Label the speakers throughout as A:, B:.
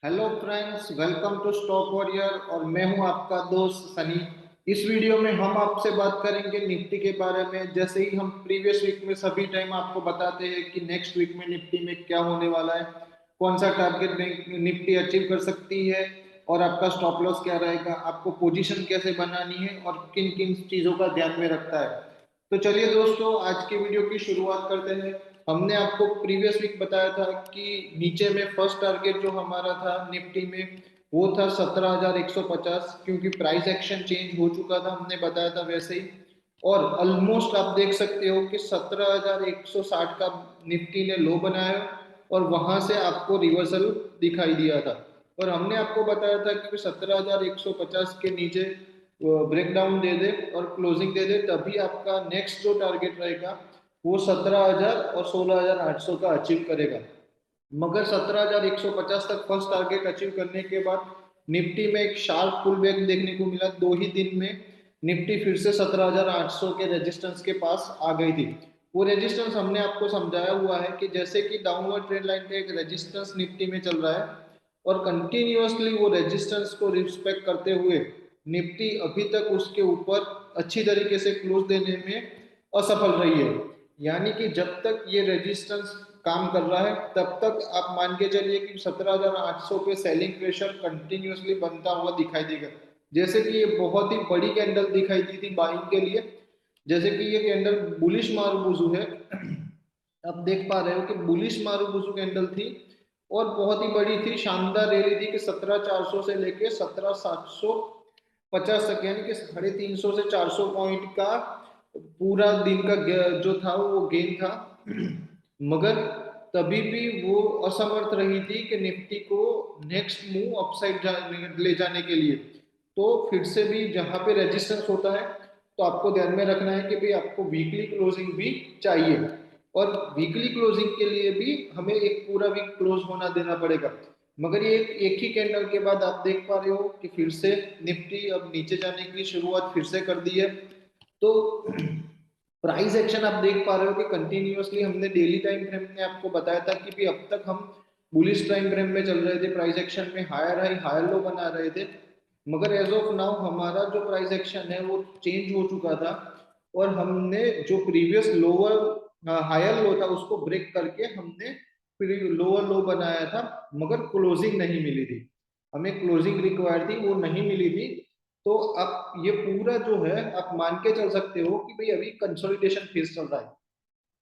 A: Hello friends, welcome to stock warrior. और मैं हूं आपका दोस्त सनी। इस वीडियो में हम आपसे बात करेंगे निफ्टी के बारे में। जैसे ही हम प्रीवियस वीक में सभी टाइम आपको बताते हैं कि नेक्स्ट वीक में निफ्टी में क्या होने वाला है, कौन सा टारगेट निफ्टी अचीव कर सकती है और आपका स्टॉप लॉस क्या रहेगा, आपको पोजीशन कैसे बनानी है और किन किन चीजों का ध्यान में रखता है। तो चलिए दोस्तों, आज की वीडियो की शुरुआत करते हैं। हमने आपको प्रीवियस वीक बताया था कि नीचे में फर्स्ट टारगेट जो हमारा था निफ्टी में वो था 17,150, क्योंकि प्राइस एक्शन चेंज हो चुका था, हमने बताया था वैसे ही। और ऑलमोस्ट आप देख सकते हो कि 17,160 का निफ्टी ने लो बनाया और वहां से आपको रिवर्सल दिखाई दिया था। और हमने आपको बताया था कि 17,150 के नीचे ब्रेकडाउन दे दे और क्लोजिंग दे दे, तभी आपका नेक्स्ट जो टारगेट रहेगा वो 17,000 और 16,800 का अचीव करेगा। मगर 17,150 तक फर्स्ट टारगेट अचीव करने के बाद निफ्टी में एक शार्प पुल बैक देखने को मिला। 2 ही दिन में निफ्टी फिर से 17,800 के रेजिस्टेंस के पास आ गई थी। वो रेजिस्टेंस हमने आपको समझाया हुआ है कि जैसे कि डाउनवर्ड ट्रेंड लाइन पे एक रेजिस्टेंस निफ्टी में चल रहा है और कंटिन्यूअसली वो रेजिस्टेंस को रिस्पेक्ट करते हुए निफ्टी अभी तक उसके ऊपर अच्छी तरीके से क्लोज देने में असफल रही है। यानी कि जब तक ये रेजिस्टेंस काम कर रहा है तब तक आप मान के चलिए कि 17,800 पे सेलिंग प्रेशर कंटिन्यूअसली बनता हुआ दिखाई देगा। जैसे कि ये बहुत ही बड़ी कैंडल दिखाई दी थी बाइंग के लिए। जैसे कि ये कैंडल बुलिश मारुबुजू है। आप देख पा रहे हो कि बुलिश मारुबुजू कैंडल थी और बहुत ही बड़ी थी, शानदार रैली थी कि 17,400 से लेके 17,750 तक, यानी कि 350 से 400 पॉइंट का पूरा दिन का जो था वो गेन था। मगर तभी भी वो असमर्थ रही थी कि निफ्टी को नेक्स्ट मूव अपसाइड ले जाने के लिए। तो फिर से भी जहां पे रेजिस्टेंस होता है तो आपको ध्यान में रखना है कि भाई आपको वीकली क्लोजिंग भी चाहिए और वीकली क्लोजिंग के लिए भी हमें एक पूरा वीक क्लोज होना देना पड़ेगा। मगर ये एक ही कैंडल के बाद आप देख पा रहे हो कि फिर से निफ्टी अब नीचे जाने की शुरुआत फिर से कर दी है। तो प्राइस एक्शन आप देख पा रहे हो कि कंटिन्यूअसली हमने डेली टाइम फ्रेम में आपको बताया था कि भी अब तक हम बुलिश टाइम फ्रेम में चल रहे थे, प्राइस एक्शन में हायर हाई हायर लो बना रहे थे। मगर एज ऑफ नाउ हमारा जो प्राइस एक्शन है वो चेंज हो चुका था और हमने जो प्रीवियस लोअर हायर लो था उसको ब्रेक करके हमने फिर लोअर लो बनाया था। मगर क्लोजिंग नहीं मिली थी, हमें क्लोजिंग रिक्वायर थी, वो नहीं मिली थी। तो आप ये पूरा जो है आप मान के चल सकते हो कि भाई अभी कंसोलिडेशन फेज चल रहा है।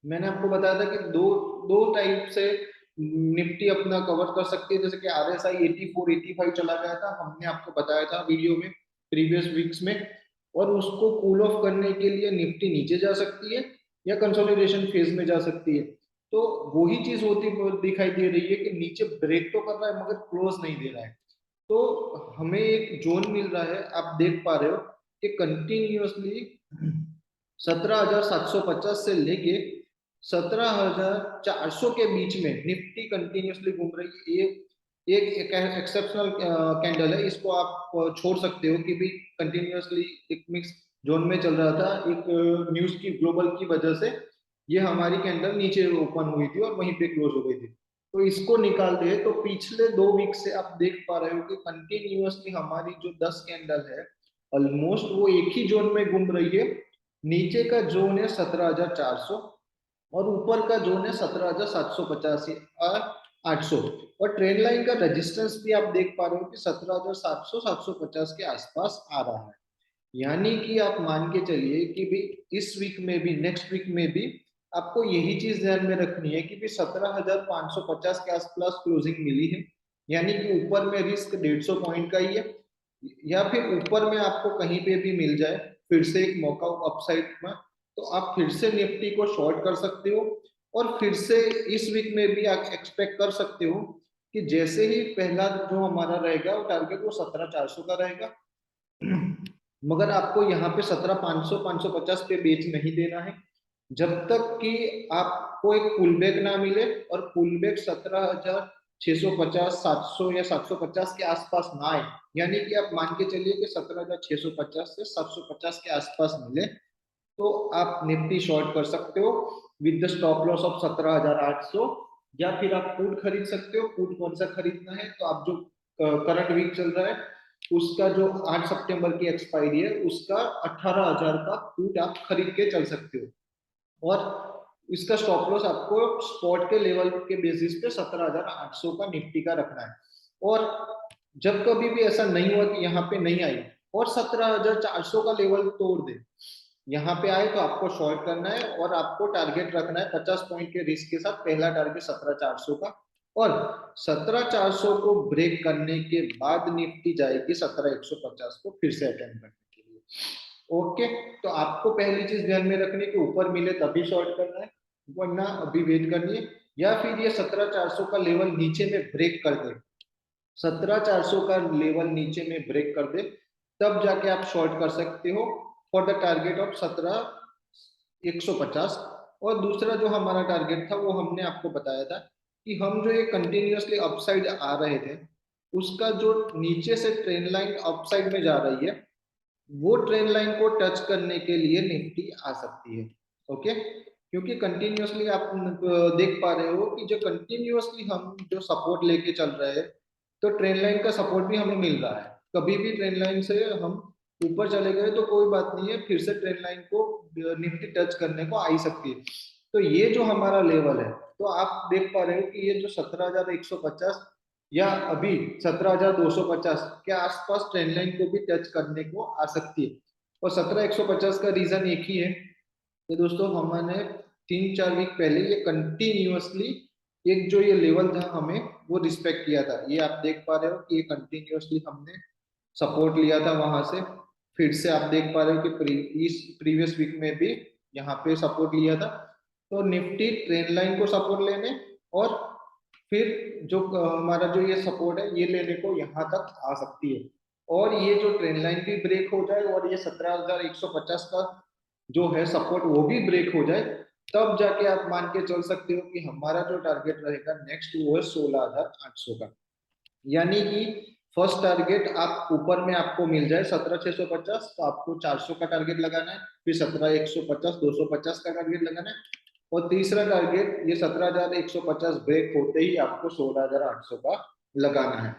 A: मैंने आपको बताया था कि दो दो टाइप से निफ्टी अपना कवर कर सकती है। जैसे कि RSI 84 85 चला गया था, हमने आपको बताया था वीडियो में प्रीवियस वीक्स में। और उसको कूल ऑफ करने के लिए निफ्टी नीचे जा सकती है या कंसोलिडेशन फेज में जा सकती है। तो वही चीज होती दिखाई दे रही है कि नीचे ब्रेक तो कर रहा है मगर क्लोज नहीं दे रहा है। तो हमें एक जोन मिल रहा है, आप देख पा रहे हो कि कंटिन्यूअसली 17,750 से लेके 17,400 के बीच में निफ्टी कंटिन्यूअसली घूम रही है। एक एक्सेप्शनल कैंडल है, इसको आप छोड़ सकते हो कि भी कंटिन्यूअसली एक मिक्स जोन में चल रहा था। एक न्यूज की ग्लोबल की वजह से ये हमारी कैंडल नीचे ओपन हुई थी और वहीं पे क्लोज हो गई थी। तो इसको निकाल दे तो पिछले 2 वीक से आप देख पा रहे हो कि कंटिन्यूअसली हमारी जो 10 कैंडल है ऑलमोस्ट वो एक ही जोन में घूम रही है। नीचे का जोन है 17,400 और ऊपर का जोन है 17,750 800। और ट्रेंड लाइन का रेजिस्टेंस भी आप देख पा रहे हो कि 17,700 750 के आसपास आ रहा है। यानी कि आप मान के चलिए कि भी इस वीक में भी नेक्स्ट वीक में भी आपको यही चीज ध्यान में रखनी है कि भी 17,550 के आसपास क्लोजिंग मिली है। यानी कि ऊपर में रिस्क 150 पॉइंट का ही है, या फिर ऊपर में आपको कहीं पे भी मिल जाए फिर से एक मौका अपसाइड में, तो आप फिर से निफ्टी को शॉर्ट कर सकते हो। और फिर से इस वीक में भी आप एक्सपेक्ट कर सकते हो कि जैसे ही पहला जो हमारा रहेगा वो टारगेट वो 17,400 का रहेगा। मगर आपको यहाँ पे 17,500 550 पे बेच नहीं देना है जब तक कि आपको एक पुल बैक ना मिले। और पुल बैक 17,650 700 या 750 के आसपास ना आए, यानी कि आप मान के चलिए कि 17,650 से 750 के आसपास मिले तो आप निफ्टी शॉर्ट कर सकते हो with the stop loss of 17,800। या फिर आप पुट खरीद सकते हो। पुट कौन सा खरीदना है, तो आप जो करंट वीक चल रहा है उसका जो 8 सितंबर की एक्सपायरी है उसका 18,000 का पुट आप खरीद के चल सकते हो। और इसका स्टॉप लॉस आपको स्पॉट के लेवल के बेसिस पे 17,800 का निफ्टी का रखना है। और जब कभी भी ऐसा नहीं हुआ कि यहाँ पे नहीं आई और 17,400 का लेवल तोड़ दे, यहाँ पे आए, तो आपको शॉर्ट करना है और आपको टारगेट रखना है 50 पॉइंट के रिस्क के साथ। पहला टारगेट 17,400 का, और 17,400 को ब्रेक करने के बाद निफ्टी जाएगी 17,150 को फिर से अटेम्प्ट करने के लिए। ओके, तो आपको पहली चीज ध्यान में रखनी है कि ऊपर मिले तभी शॉर्ट करना है, वरना अभी वेट करनी है। या फिर ये 17,400 का लेवल नीचे में ब्रेक कर दे, 17,400 का लेवल नीचे में ब्रेक कर दे, तब जाके आप शॉर्ट कर सकते हो फॉर द टारगेट ऑफ 17,150। और दूसरा जो हमारा टारगेट था वो हमने आपको बताया था कि हम जो ये कंटिन्यूअसली अपसाइड आ रहे थे, उसका जो नीचे से ट्रेंड लाइन अपसाइड में जा रही है, वो ट्रेंड लाइन को टच करने के लिए निफ्टी आ सकती है। ओके, क्योंकि कंटिन्यूअसली आप देख पा रहे हो कि जो कंटिन्यूअसली हम जो सपोर्ट लेके चल रहे हैं, तो ट्रेंड लाइन का सपोर्ट भी हमें मिल रहा है। कभी भी ट्रेंड लाइन से हम ऊपर चले गए तो कोई बात नहीं है, फिर से ट्रेंड लाइन को निफ्टी टच करने को आ ही सकती है। तो ये जो हमारा लेवल है, तो आप देख पा रहे हो कि ये जो 17,150 या अभी 17,250 के आसपास ट्रेंड लाइन को भी टच करने को आ सकती है। और 17,150 का रीजन एक ही है कि दोस्तों हमने 3-4 वीक पहले ये कंटिन्यूअसली एक जो ये लेवल था हमें वो रिस्पेक्ट किया था। ये आप देख पा रहे हो कि ये कंटिन्यूअसली हमने सपोर्ट लिया था वहां से। फिर से आप देख पा रहे हो कि इस प्रीवियस वीक में भी यहाँ पे सपोर्ट लिया था। तो निफ्टी ट्रेंड लाइन को सपोर्ट लेने और फिर जो हमारा जो ये सपोर्ट है ये लेने को यहाँ तक आ सकती है। और ये जो ट्रेंड लाइन भी ब्रेक हो जाए और ये 17,150 का जो है सपोर्ट वो भी ब्रेक हो जाए, तब जाके आप मान के चल सकते हो कि हमारा जो टारगेट रहेगा नेक्स्ट वो है 16,800 का। यानी कि फर्स्ट टारगेट आप ऊपर में आपको मिल जाए 17,650, तो आपको 400 का टारगेट लगाना है। फिर 17,150 250 का टारगेट लगाना है। और तीसरा टारगेट ये 17,150 ब्रेक होते ही आपको 16,800 का लगाना है।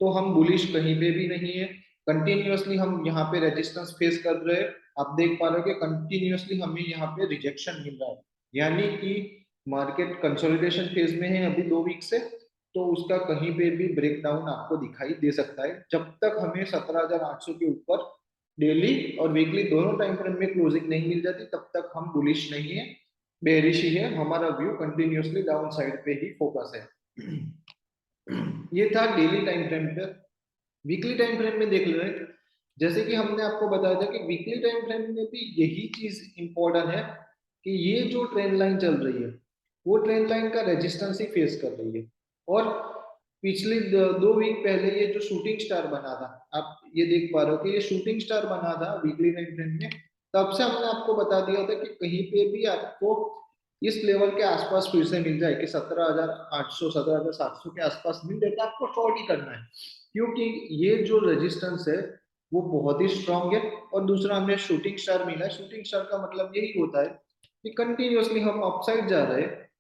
A: तो हम बुलिश कहीं पे भी नहीं है। कंटिन्यूअसली हम यहाँ पे रेजिस्टेंस फेस कर रहे हैं। आप देख पा रहे हो कि कंटिन्यूअसली हमें यहाँ पे रिजेक्शन मिल रहा है, यानी कि मार्केट कंसोलिडेशन फेज में है अभी 2 वीक से। तो उसका कहीं पे भी ब्रेकडाउन आपको दिखाई दे सकता है। जब तक हमें 17,800 के ऊपर डेली और वीकली दोनों टाइम फ्रेम में क्लोजिंग नहीं मिल जाती, तब तक हम बुलिश नहीं है, बेरिश ही है। हमारा व्यू कंटिन्यूअसली डाउन साइड पे ही फोकस है। ये था डेली टाइम फ्रेम पे। वीकली टाइम फ्रेम में देख रहे हैं, जैसे कि हमने आपको बताया था कि वीकली टाइम फ्रेम में भी यही चीज इंपॉर्टेंट है कि ये जो ट्रेंड लाइन चल रही है वो ट्रेंड लाइन का रेजिस्टेंस ही फेस कर रही है। और पिछले 2 वीक पहले ये जो शूटिंग स्टार बना था, आप ये देख पा रहे हो कि ये शूटिंग स्टार बना था वीकली टाइम फ्रेम में। तब से हमने आपको बता दिया था कि कहीं पे भी आपको इस लेवल के आसपास फिर से मिल जाए कि 17,800 17,700 के आसपास मिल जाए, तो आपको शॉर्ट ही करना है। क्योंकि ये जो रेजिस्टेंस है वो बहुत ही स्ट्रांग है। और दूसरा हमें शूटिंग स्टार मिला है। शूटिंग स्टार का मतलब यही होता है कि कंटिन्यूअसली हम अपसाइड जा रहे हैं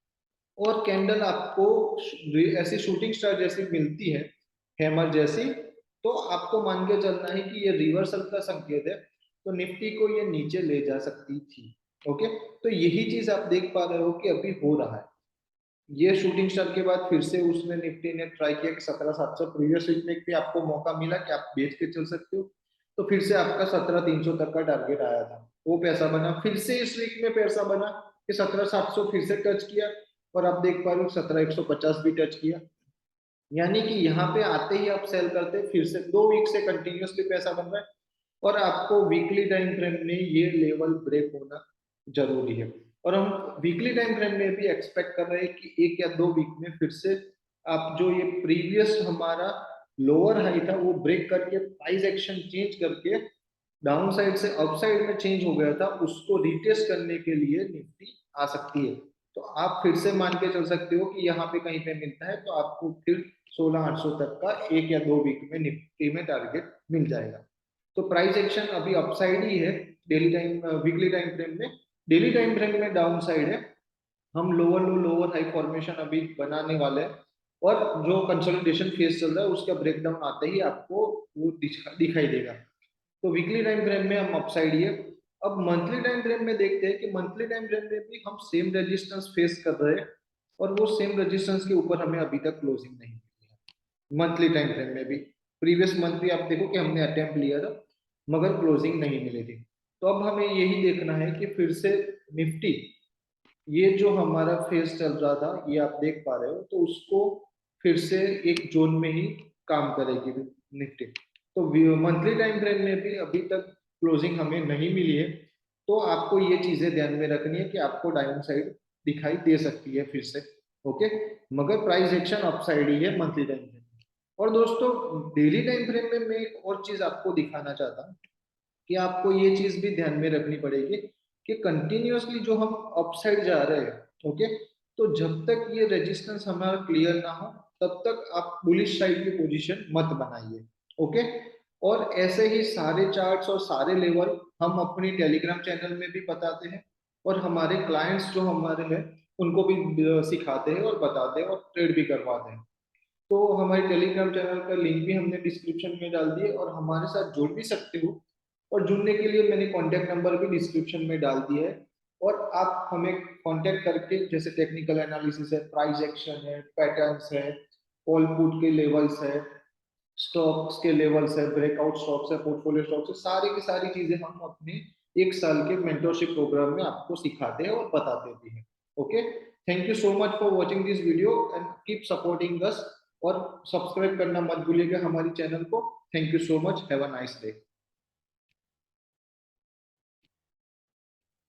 A: और कैंडल आपको ऐसी शूटिंग स्टार जैसी मिलती है, हैमर जैसी, तो आपको मान के चलना है कि ये रिवर्सल का संकेत है, तो निफ्टी को ये नीचे ले जा सकती थी। ओके, तो यही चीज आप देख पा रहे हो कि अभी हो रहा है। ये शूटिंग स्टार के बाद फिर से उसने निफ्टी ने ट्राई किया कि 17,700, प्रीवियस वीक में भी आपको मौका मिला कि आप बेच के चल सकते हो, तो फिर से आपका 17,300 तक का टारगेट आया था, वो पैसा बना। फिर से इस वीक में पैसा बना कि 17,700 फिर से टच किया, और आप देख पा रहे हो 17,150 भी टच किया। यानी कि यहाँ पे आते ही आप सेल करते, फिर से 2 वीक से कंटिन्यूअसली पैसा बन रहा है। और आपको वीकली टाइम फ्रेम में ये लेवल ब्रेक होना जरूरी है। और हम वीकली टाइम फ्रेम में भी एक्सपेक्ट कर रहे हैं कि 1 या 2 वीक में फिर से आप जो ये प्रीवियस हमारा लोअर हाई था वो ब्रेक करके प्राइस एक्शन चेंज करके डाउन साइड से अप साइड में चेंज हो गया था, उसको रिटेस्ट करने के लिए निफ्टी आ सकती है। तो आप फिर से मान के चल सकते हो कि यहाँ पे कहीं पे मिलता है तो आपको फिर 16,800 तक का 1 या 2 वीक में निफ्टी में टारगेट मिल जाएगा। तो प्राइस एक्शन अभी अपसाइड ही है daily time weekly time frame में। डेली टाइम फ्रेम में डाउन साइड है। हम लोअर लो लोअर हाई फॉर्मेशन अभी बनाने वाले हैं, और जो कंसोलिडेशन फेज चल रहा है उसका ब्रेकडाउन आते ही आपको वो दिखाई देगा। तो वीकली टाइम फ्रेम में हम अपसाइड ही है। अब मंथली टाइम फ्रेम में देखते हैं कि मंथली टाइम फ्रेम में भी हम सेम रेजिस्टेंस फेस कर रहे हैं, और वो सेम रेजिस्टेंस के ऊपर हमें अभी तक क्लोजिंग नहीं मिली है मंथली टाइम फ्रेम में भी। प्रीवियस मंथ भी आप देखो कि हमने अटेम्प्ट लिया था मगर क्लोजिंग नहीं मिली थी। तो अब हमें यही देखना है कि फिर से निफ्टी, ये जो हमारा फेज चल रहा था ये आप देख पा रहे हो, तो उसको फिर से एक जोन में ही काम करेगी निफ्टी। तो मंथली टाइम फ्रेम में भी अभी तक क्लोजिंग हमें नहीं मिली है, तो आपको ये चीजें ध्यान में रखनी है कि आपको डाउन साइड दिखाई दे सकती है फिर से। ओके, मगर प्राइस एक्शन अपसाइड ही है मंथली टाइम फ्रेम। और दोस्तों, डेली टाइम फ्रेम में मैं एक और चीज आपको दिखाना चाहता हूँ कि आपको ये चीज भी ध्यान में रखनी पड़ेगी कि कंटिन्यूअसली जो हम अपसाइड जा रहे हैं, ओके, तो जब तक ये रेजिस्टेंस हमारा क्लियर ना हो तब तक आप बुलिश साइड की पोजीशन मत बनाइए। ओके, और ऐसे ही सारे चार्ट्स और सारे लेवल हम अपनी टेलीग्राम चैनल में भी बताते हैं, और हमारे क्लाइंट्स जो हमारे हैं उनको भी सिखाते हैं और बताते हैं और ट्रेड भी करवाते हैं। तो हमारे टेलीग्राम चैनल का लिंक भी हमने डिस्क्रिप्शन में डाल दिया, और हमारे साथ जुड़ भी सकते हो। और जुड़ने के लिए मैंने कॉन्टैक्ट नंबर भी डिस्क्रिप्शन में डाल दिया है, और आप हमें कॉन्टैक्ट करके, जैसे टेक्निकल एनालिसिस है, प्राइस एक्शन है, पैटर्न्स है, कॉल पुट के लेवल्स है, स्टॉक्स के लेवल्स है, ब्रेकआउट स्टॉक्स है, पोर्टफोलियो स्टॉक्स है, सारी की सारी चीजें हम अपने एक साल के मेंटरशिप प्रोग्राम में आपको सिखाते हैं और बताते भी हैं। Okay, thank you so much for watching this video and keep supporting us, और सब्सक्राइब करना मत भूलिएगा हमारी चैनल को। Thank you so much, have a nice day.